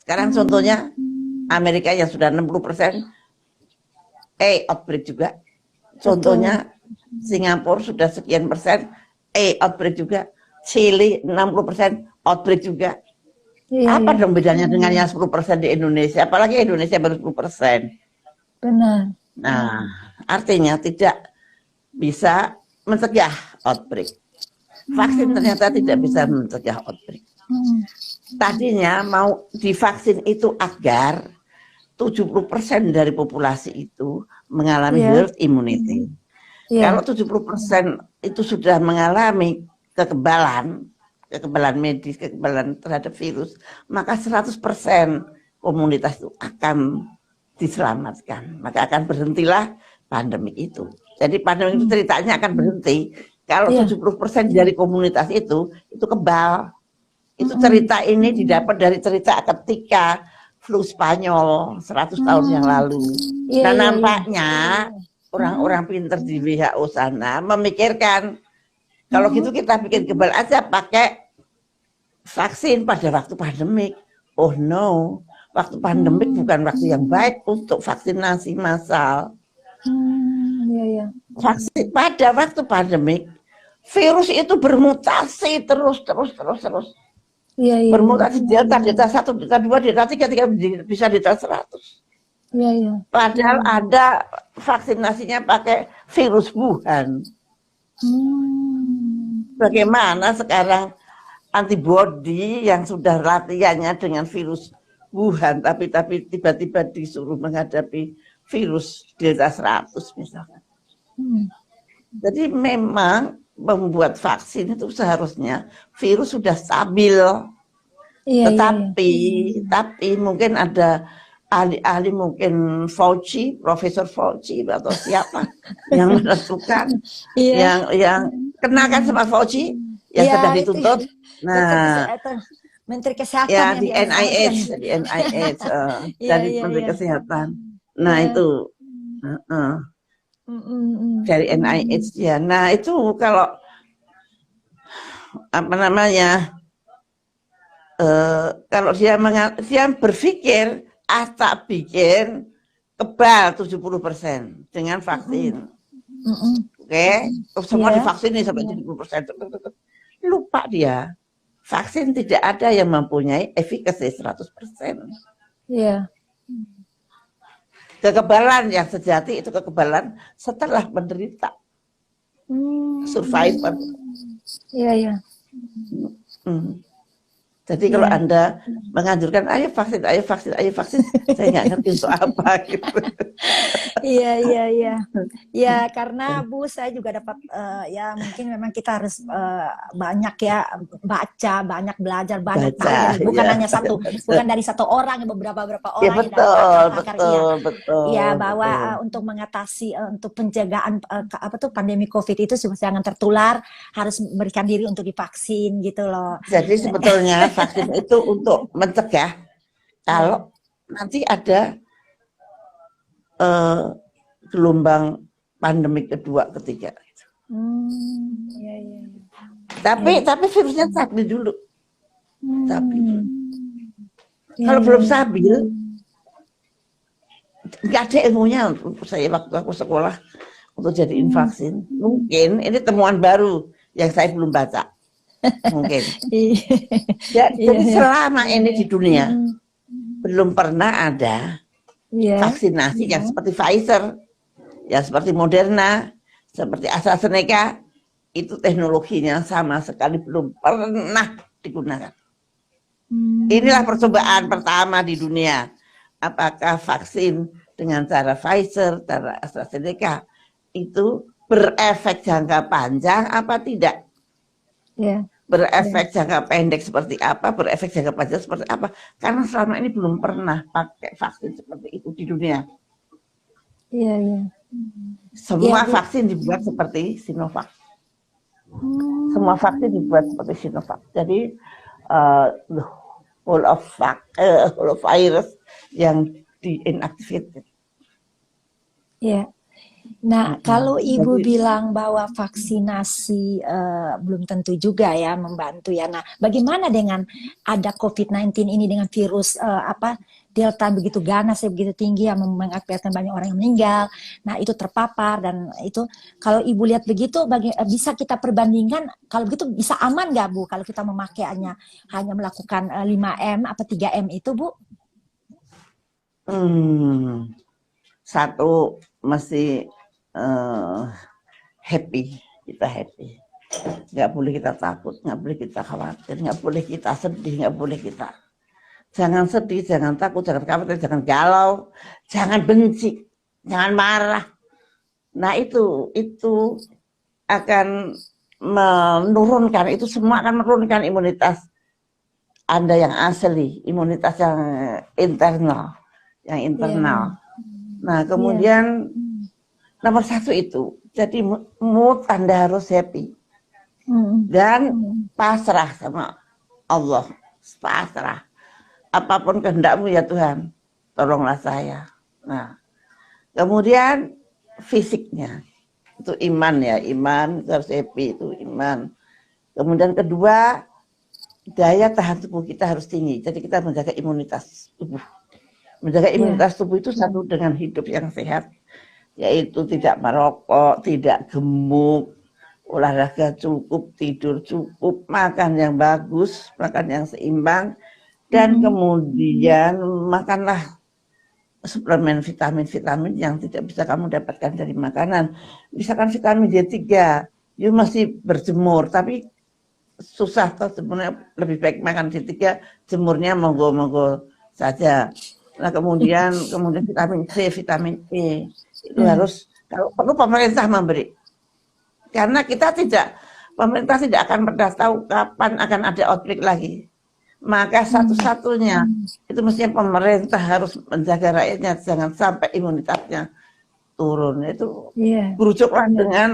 Sekarang contohnya Amerika yang sudah 60%, outbreak juga. Contohnya Singapura sudah sekian persen, outbreak juga. Chili 60% outbreak juga. Apa dong bedanya dengan yang 10% di Indonesia? Apalagi Indonesia baru 10%. Benar. Nah, artinya tidak bisa mencegah outbreak. Vaksin ternyata tidak bisa mencegah outbreak. Tadinya mau divaksin itu agar 70% dari populasi itu mengalami herd immunity. Kalau 70% itu sudah mengalami kekebalan medis, kekebalan terhadap virus, maka 100% komunitas itu akan diselamatkan. Maka akan berhentilah pandemi itu. Jadi pandemi itu ceritanya akan berhenti kalau 70% dari komunitas itu kebal. Itu cerita ini didapat dari cerita ketika flu Spanyol 100 tahun yang lalu. Nah, nampaknya orang-orang pinter di WHO sana memikirkan kalau gitu kita bikin kebal aja pakai vaksin pada waktu pandemik. Oh no, waktu pandemik bukan waktu yang baik untuk vaksinasi massal. Vaksin pada waktu pandemik, virus itu bermutasi terus. Bermutasi delta 1, delta 2, delta 3, bisa delta 100. Padahal ada vaksinasinya pakai virus Wuhan. Bagaimana sekarang antibody yang sudah latihannya dengan virus Wuhan, tapi tiba-tiba disuruh menghadapi virus delta 100 misalkan. Jadi memang membuat vaksin itu seharusnya virus sudah stabil. Tapi mungkin ada ahli-ahli, mungkin Fauci, Profesor Fauci atau siapa yang menentukan, yang kenakan sama Fauci yang sedang dituntut. Nah, Menteri Kesehatan ya di NIH, dari Menteri Kesehatan. Nah itu dari NIH ya. Nah itu kalau apa namanya, kalau dia berpikir tak bikin kebal 70% dengan vaksin. Oke, semua divaksin nih sampai 70%. Lupa dia, vaksin tidak ada yang mempunyai efikasi 100%. Kekebalan yang sejati itu kekebalan setelah menderita. Survivor. Jadi kalau Anda menganjurkan ayo vaksin, saya nggak ngerti untuk apa gitu. Ya karena Bu, saya juga dapat ya mungkin memang kita harus banyak ya baca, banyak belajar, banyak tahu. Bukan hanya satu, bukan dari satu orang, beberapa orang. Ya, betul. Ya bahwa untuk mengatasi untuk penjagaan pandemi COVID itu jangan tertular, harus memberikan diri untuk divaksin gitu loh. Jadi sebetulnya vaksin itu untuk mencegah kalau nanti ada gelombang pandemi kedua, ketiga. Tapi virusnya stabil dulu. Kalau belum stabil, nggak ada ilmunya. Saya waktu aku sekolah untuk jadiin vaksin, mungkin ini temuan baru yang saya belum baca. Mungkin. Jadi selama ini di dunia belum pernah ada vaksinasi yang seperti Pfizer, yang seperti Moderna, seperti AstraZeneca, itu teknologinya sama sekali belum pernah digunakan. Inilah percobaan pertama di dunia. Apakah vaksin dengan cara Pfizer, cara AstraZeneca itu berefek jangka panjang apa tidak? Berefek jangka pendek seperti apa, berefek jangka panjang seperti apa? Karena selama ini belum pernah pakai vaksin seperti itu di dunia. Semua vaksin dibuat seperti Sinovac. Semua vaksin dibuat seperti Sinovac. Jadi whole of virus yang di-inactivated. Nah, kalau Ibu Jadi bilang bahwa vaksinasi belum tentu juga ya membantu ya. Nah, bagaimana dengan ada COVID-19 ini dengan virus apa Delta begitu ganas ya begitu tinggi yang mengakibatkan banyak orang yang meninggal. Nah, itu terpapar dan itu kalau Ibu lihat begitu bisa kita perbandingkan kalau begitu bisa aman nggak Bu kalau kita memakainya hanya melakukan 5M apa 3M itu Bu? hmm, satu mesti eh, happy, kita happy. Nggak boleh kita takut, nggak boleh kita khawatir, nggak boleh kita sedih, nggak boleh kita. Jangan sedih, jangan takut, jangan khawatir, jangan galau, jangan benci, jangan marah. Nah itu akan menurunkan, itu semua akan menurunkan imunitas Anda yang asli, imunitas yang internal, yang internal. Nah kemudian nomor satu itu, jadi mood Anda harus happy dan pasrah sama Allah, pasrah. Apapun kehendakmu ya Tuhan, tolonglah saya. Nah, kemudian fisiknya, itu iman ya, iman harus happy, itu iman. Kemudian kedua, daya tahan tubuh kita harus tinggi, jadi kita menjaga imunitas tubuh. Menjaga imunitas tubuh itu satu dengan hidup yang sehat, yaitu tidak merokok, tidak gemuk, olahraga cukup, tidur cukup, makan yang bagus, makan yang seimbang, dan kemudian makanlah suplemen vitamin-vitamin yang tidak bisa kamu dapatkan dari makanan. Misalkan vitamin D3, you masih berjemur, tapi susah toh sebenarnya, lebih baik makan D3, jemurnya monggo-monggo saja. Nah kemudian vitamin C, vitamin E itu harus kalau perlu pemerintah memberi. Karena pemerintah tidak akan pernah tahu kapan akan ada outbreak lagi. Maka satu-satunya itu mestinya pemerintah harus menjaga rakyatnya jangan sampai imunitasnya turun. Itu berujuklah dengan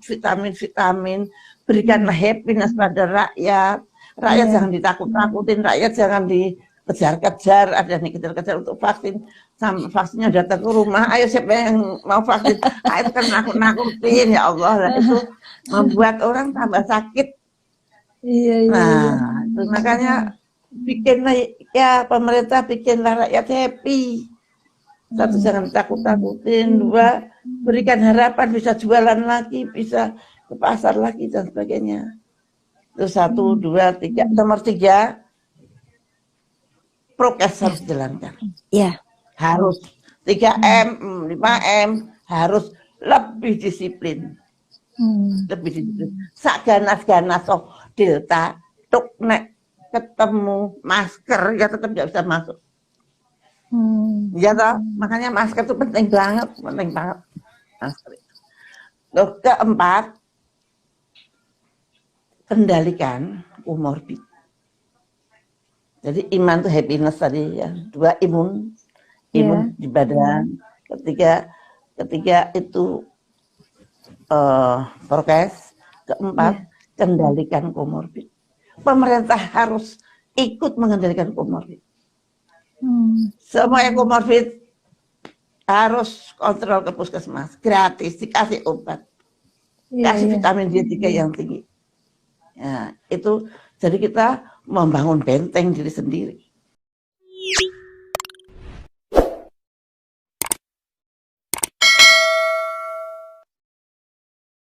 vitamin-vitamin, berikanlah happiness pada rakyat. Rakyat jangan ditakut-takutin, rakyat jangan dikejar-kejar, ada yang dikejar-kejar untuk vaksin. Sampai vaksinnya datang ke rumah, ayo siapa yang mau vaksin? Itu kan nakut-nakutin, ya Allah. Nah, itu membuat orang tambah sakit. Nah, itu makanya bikinlah ya pemerintah, bikinlah rakyat happy. Satu, jangan takut-takutin. Dua, berikan harapan bisa jualan lagi, bisa ke pasar lagi dan sebagainya. Itu satu, dua, tiga. Nomor tiga, prokes harus dijalankan. Harus 3M, 5M, harus lebih disiplin. Lebih disiplin. Sak ganas-ganas Delta, tuk nek ketemu masker ya tetap nggak bisa masuk. Ya toh, makanya masker itu penting banget masker itu. Loh, keempat, kendalikan komorbid. Jadi iman itu happiness tadi ya. Dua, imun di badan. Ketiga itu prokes. Keempat, kendalikan komorbid. Pemerintah harus ikut mengendalikan komorbid. Semua yang komorbid harus kontrol ke puskesmas, gratis, dikasih obat, kasih vitamin D3 yang tinggi. Ya, itu jadi kita membangun benteng diri sendiri.